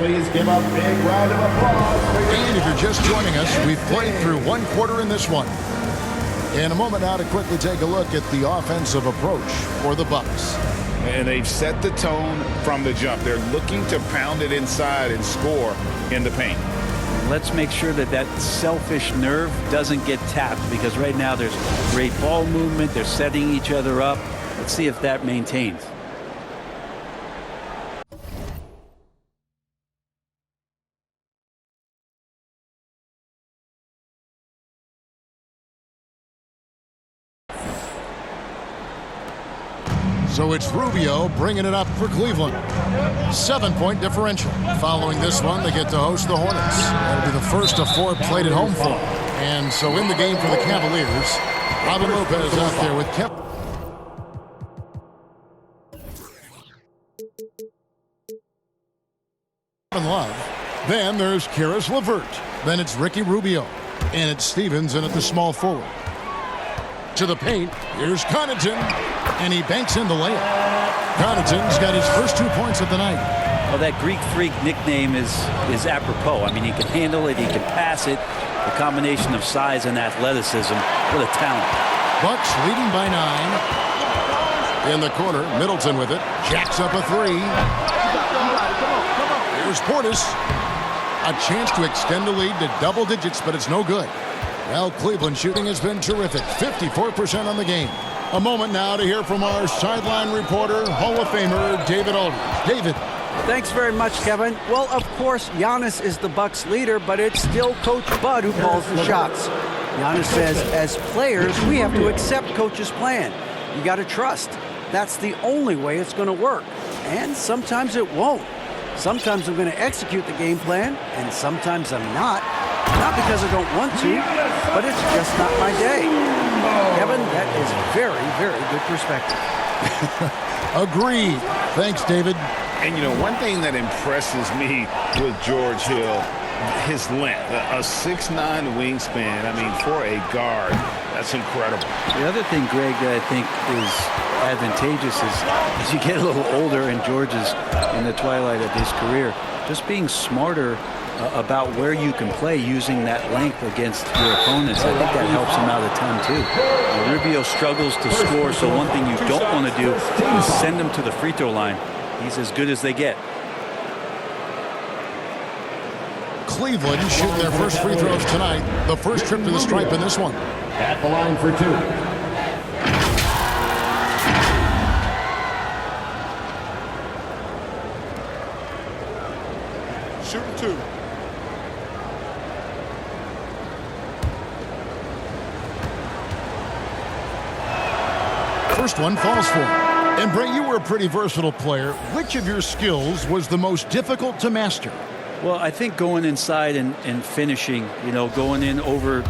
please give a big round of applause for your... And if you're just joining us, we've played through one quarter in this one. In a moment now to quickly take a look at the offensive approach for the Bucks. And they've set the tone from the jump. They're looking to pound it inside and score in the paint. Let's make sure that that selfish nerve doesn't get tapped, because right now there's great ball movement. They're setting each other up. Let's see if that maintains. So it's Rubio bringing it up for Cleveland. 7-point differential. Following this one, they get to host the Hornets. That'll be the first of 4 played at home for them. And so in the game for the Cavaliers, Robin Lopez out there with Kevin Love. Then there's Karis LeVert. Then it's Ricky Rubio. And it's Stevens in at the small forward. To the paint, here's Connaughton, and he banks in the layup. Connaughton's got his first 2 points of the night. Well, that Greek Freak nickname is apropos. I mean, he can handle it, he can pass it. The combination of size and athleticism, what a talent. Bucks leading by 9. In the corner, Middleton with it. Jacks up a 3. Here's Portis. A chance to extend the lead to double digits, but it's no good. Well, Cleveland shooting has been terrific. 54% on the game. A moment now to hear from our sideline reporter, Hall of Famer David Aldridge. David. Thanks very much, Kevin. Well, of course, Giannis is the Bucks leader, but it's still Coach Bud who calls the shots. Giannis says, as players, we have to accept Coach's plan. You got to trust. That's the only way it's going to work. And sometimes it won't. Sometimes I'm going to execute the game plan, and sometimes I'm not. Not because I don't want to, but it's just not my day. Kevin, that is very, very good perspective. Agreed. Thanks, David. And, you know, one thing that impresses me with George Hill, his length, a 6'9" wingspan. I mean, for a guard, that's incredible. The other thing, Greg, that I think is advantageous is as you get a little older, and George is in the twilight of his career, just being smarter about where you can play using that length against your opponents. I think that helps him out a ton too. Rubio struggles to score, so one thing you don't want to do is send him to the free throw line. He's as good as they get. Cleveland shooting their first free throws tonight. The first trip to the stripe in this one. At the line for 2. First one falls for him. And Bray, you were a pretty versatile player. Which of your skills was the most difficult to master? Well, I think going inside and finishing, you know, going in over.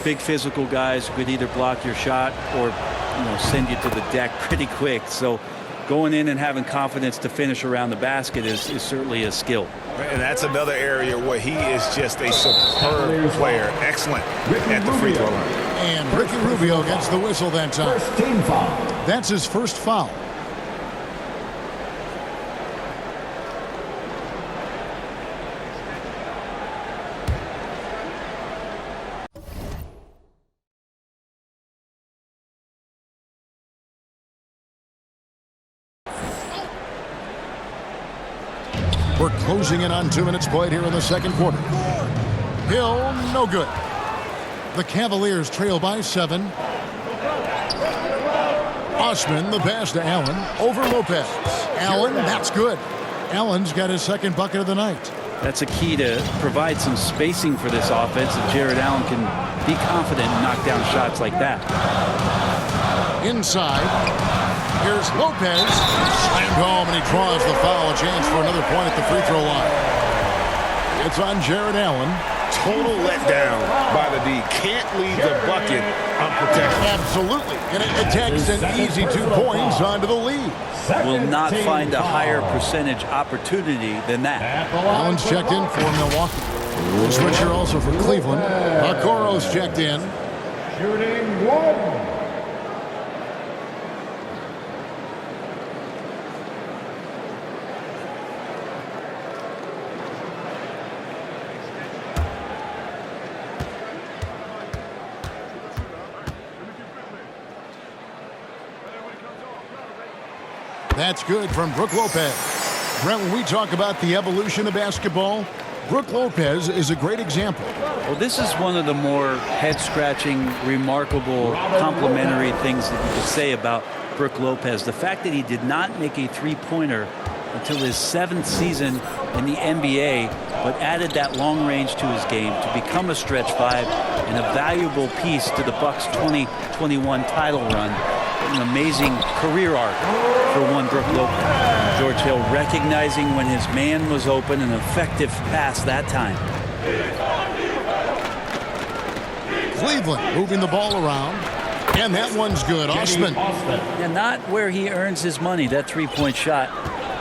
Big physical guys who could either block your shot or, you know, send you to the deck pretty quick. So going in and having confidence to finish around the basket is certainly a skill. And that's another area where he is just a superb player. Excellent at the free throw line. And Ricky Rubio gets the whistle that time. First team foul. That's his first foul. We're closing in on 2 minutes played here in the second quarter. Hill, no good. The Cavaliers trail by 7. Osman, the pass to Allen, over Lopez. Allen, that's good. Allen's got his second bucket of the night. That's a key to provide some spacing for this offense, and Jared Allen can be confident and knock down shots like that. Inside. Here's Lopez. Slammed home, and he draws the foul. A chance for another point at the free throw line. It's on Jared Allen. Total letdown by the D. Can't leave the bucket unprotected. Absolutely. And it takes an easy 2 points onto the lead. Will not find a higher percentage opportunity than that. Allen's checked in for Milwaukee. The switcher also for Cleveland. Okoro's checked in. Shooting 1. That's good from Brook Lopez. Brent, when we talk about the evolution of basketball, Brook Lopez is a great example. Well, this is one of the more head-scratching, remarkable, complimentary things that you could say about Brook Lopez. The fact that he did not make a three-pointer until his 7th season in the NBA, but added that long range to his game to become a stretch 5 and a valuable piece to the Bucks' 2021 title run. An amazing career arc for one Brook Lopez. George Hill recognizing when his man was open, an effective pass that time. Cleveland moving the ball around. And that one's good. Osman. And not where he earns his money, that three-point shot,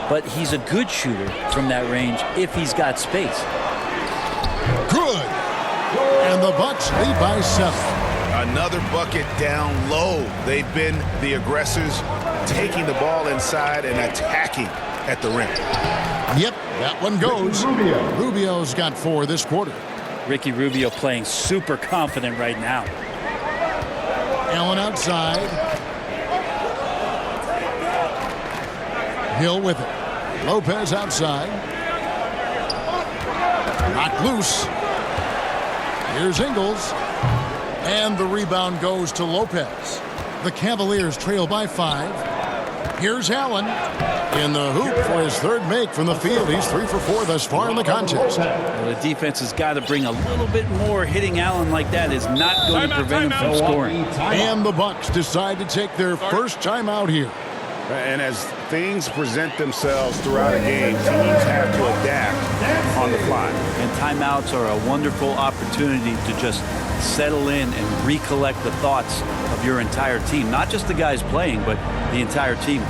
but he's a good shooter from that range if he's got space. Good. And the Bucks lead by 7. Another bucket down low. They've been the aggressors, taking the ball inside and attacking at the rim. Yep, that one goes. Rubio's got 4 this quarter. Ricky Rubio playing super confident right now. Allen outside. Hill with it. Lopez outside. Knocked loose. Here's Ingles. And the rebound goes to Lopez. The Cavaliers trail by 5. Here's Allen in the hoop for his 3rd make from the field. He's 3 for 4 thus far in the contest. Well, the defense has got to bring a little bit more. Hitting Allen like that is not going to prevent him from scoring. And the Bucks decide to take their first timeout here. And as things present themselves throughout a game, teams have to adapt on the fly. And timeouts are a wonderful opportunity to just settle in and recollect the thoughts of your entire team. Not just the guys playing, but the entire team.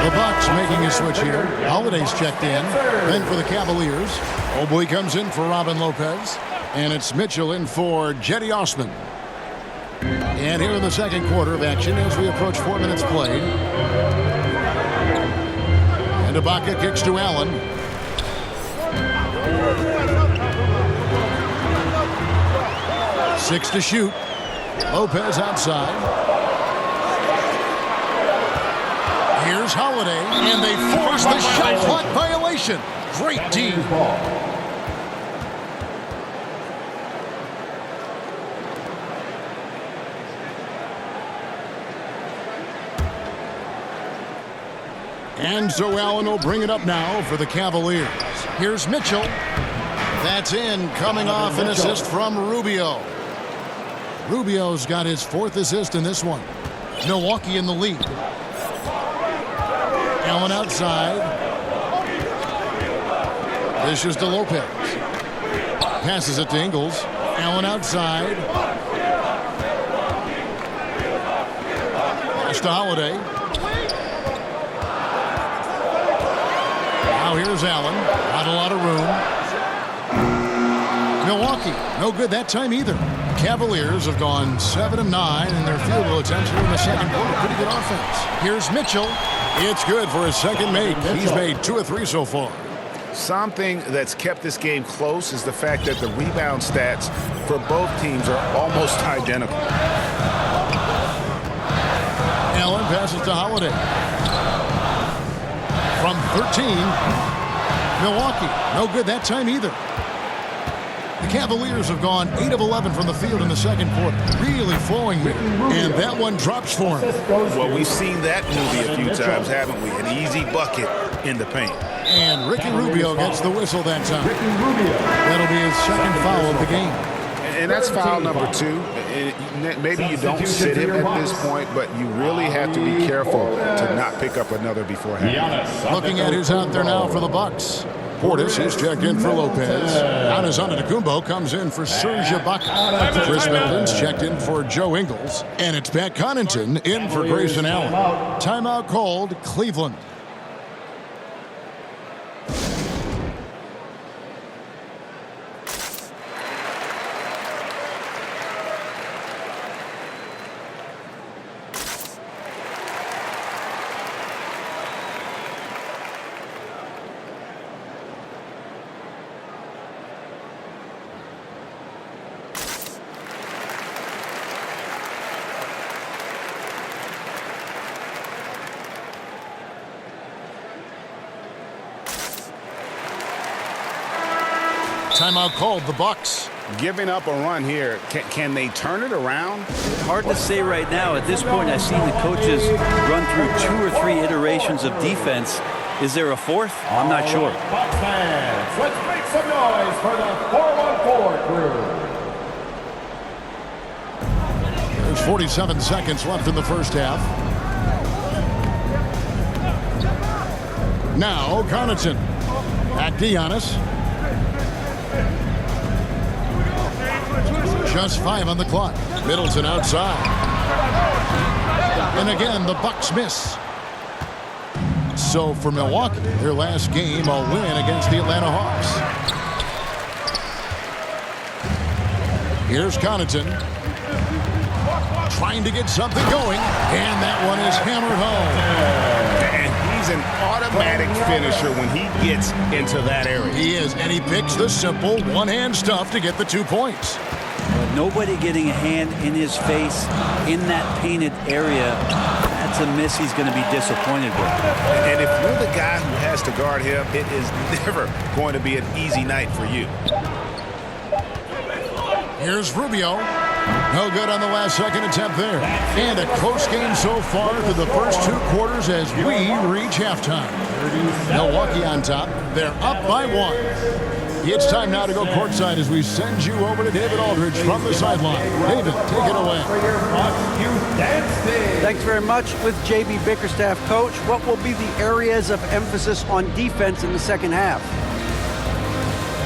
The Bucks making a switch here. Holiday's checked in. Then for the Cavaliers, Mobley comes in for Robin Lopez. And it's Mitchell in for Jetty Osman. And here in the second quarter of action as we approach 4 minutes played. And Ibaka kicks to Allen. Six to shoot. Lopez outside. Here's Holiday, and they force the shot clock violation. Great D. And so Allen will bring it up now for the Cavaliers. Here's Mitchell. That's in, coming off an assist from Rubio. Rubio's got his 4th assist in this one. Milwaukee in the lead. Allen outside. This is to Lopez. Passes it to Ingles. Allen outside. Pass to Holiday. Now here's Allen. Not a lot of room. Milwaukee, no good that time either. Cavaliers have gone 7 of 9 in their field goal attempts here in the second quarter. Pretty good offense. Here's Mitchell. It's good for his second make. He's made 2 of 3 so far. Something that's kept this game close is the fact that the rebound stats for both teams are almost identical. Allen passes to Holiday. From 13, Milwaukee. No good that time either. The Cavaliers have gone 8 of 11 from the field in the second quarter. Really flowing here. And that one drops for him. Well, we've seen that movie a few times, haven't we? An easy bucket in the paint. And Ricky Rubio gets the whistle that time. That'll be his second foul of the game. And that's foul number 2. Maybe you don't sit him at this point, but you really have to be careful to not pick up another before halftime. Looking at who's out there now for the Bucks. Portis is checked in for Lopez. Giannis Antetokounmpo comes in for Serge Ibaka. Chris Middleton's checked in for Joe Ingles. And it's Pat Connaughton in for Grayson Allen. Timeout called Cleveland. Timeout called the Bucks. Giving up a run here. Can they turn it around? Hard to say right now. At this point, I've seen the coaches run through 2 or 3 iterations of defense. Is there a fourth? I'm not sure. Bucks fans, let's make some noise for the 4-on-4 crew. There's 47 seconds left in the first half. Now Connaughton. Back to Giannis. Just 5 on the clock. Middleton outside. And again, the Bucks miss. So for Milwaukee, their last game, a win against the Atlanta Hawks. Here's Connaughton. Trying to get something going. And that one is hammered home. And he's an automatic finisher when he gets into that area. He is, and he picks the simple one-hand stuff to get the 2 points. Nobody getting a hand in his face in that painted area. That's a miss he's going to be disappointed with. And if you're the guy who has to guard him, it is never going to be an easy night for you. Here's Rubio. No good on the last second attempt there. And a close game so far through the first 2 quarters as we reach halftime. Milwaukee on top. They're up by 1. It's time now to go courtside as we send you over to David Aldridge from the sideline. David, take it away. Thanks very much. With J.B. Bickerstaff, coach, what will be the areas of emphasis on defense in the second half?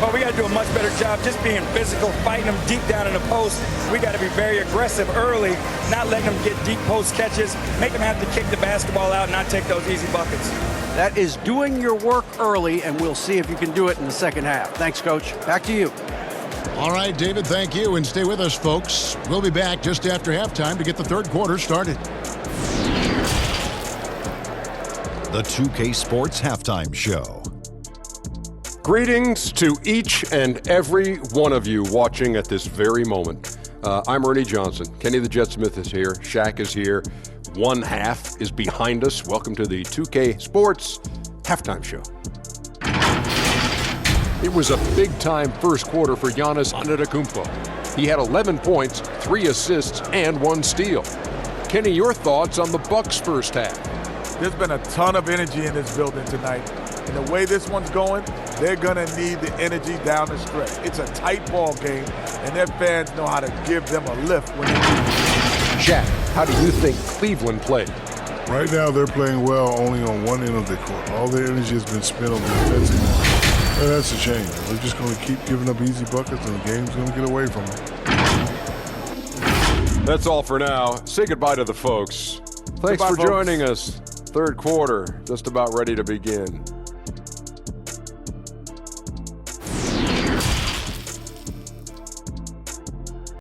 Well, we got to do a much better job just being physical, fighting them deep down in the post. We got to be very aggressive early, not letting them get deep post catches, make them have to kick the basketball out and not take those easy buckets. That is doing your work early, and we'll see if you can do it in the second half. Thanks, Coach. Back to you. All right, David, thank you. And stay with us, folks. We'll be back just after halftime to get the third quarter started. The 2K Sports Halftime Show. Greetings to each and every one of you watching at this very moment. I'm Ernie Johnson. Kenny the Jet Smith is here. Shaq is here. One half is behind us. Welcome to the 2K Sports Halftime Show. It was a big-time first quarter for Giannis Antetokounmpo. He had 11 points, 3 assists, and 1 steal. Kenny, your thoughts on the Bucks' first half? There's been a ton of energy in this building tonight. And the way this one's going, they're going to need the energy down the stretch. It's a tight ball game, and their fans know how to give them a lift when they need it. Shaq, how do you think Cleveland played? Right now, they're playing well only on one end of the court. All their energy has been spent on the defensive end. And that's a shame. They're just going to keep giving up easy buckets, and the game's going to get away from them. That's all for now. Say goodbye to the folks. Thanks for joining us. Third quarter, just about ready to begin.